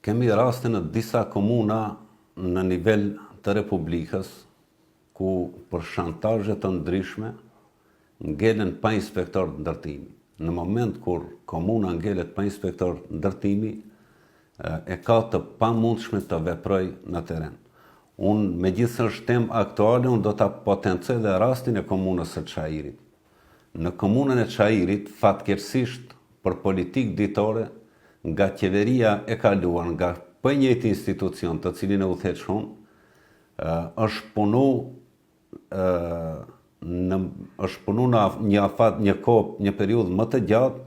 Kemi raste në disa komuna në nivel të Republikës, ku për shantazhe të ndryshme ngelen pa inspektor ndërtimi. Në moment kur komuna ngelet pa inspektor ndërtimi, e ka të pamundshme të veproj në teren. Unë, me gjithë është temë aktuale, unë do të potencoj dhe rastin e komunës së Çajirit. Në komunën e Çajirit, fatkeqësisht për politikë ditore, nga qeveria e kaluar, nga për njëjti institucion të cilin e udhëheq unë, është punu një periudhë më të gjatë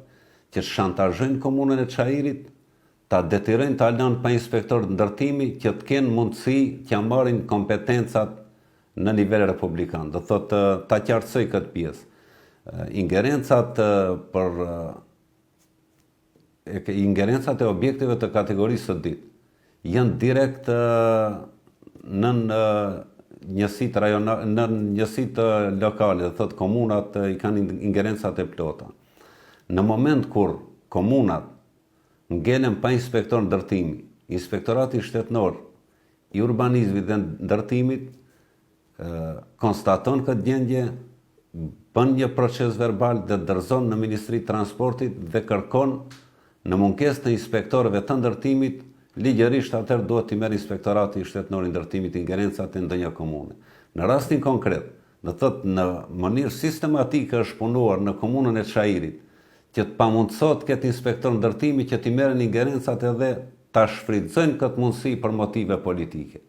që shantazhojnë komunën e Çajirit, ta detyrojnë ta lënë pa inspektor ndërtimi që të kenë mundësi që marrin kompetencat në nivel republikan. Do thotë ta qartësoj këtë pjesë. Ingerencat e objekteve të kategorisë së dytë janë direkt nën njësitë lokale, do thotë komunat i kanë ingerencat e plota. Në moment kur komunat ngelen pa inspektor ndërtimi, Inspektorati Shtetëror i Urbanizmit dhe Ndërtimit konstaton këtë gjendje, bën një proces verbal dhe dorëzon në Ministri të Transportit dhe kërkon në mungesë të inspektorëve të ndërtimit, ligjërisht atëherë duhet t'i merr Inspektorati Shtetëror i Ndërtimit ingerencat e ndonjë komune. Në rastin konkret, do thotë në mënyrë sistematike është punuar në komunën e Çajirit, që të pamundësot këtë inspektor ndërtimi që t'i merren ingerencat edhe ta shfrytëzojnë këtë mundësi për motive politike.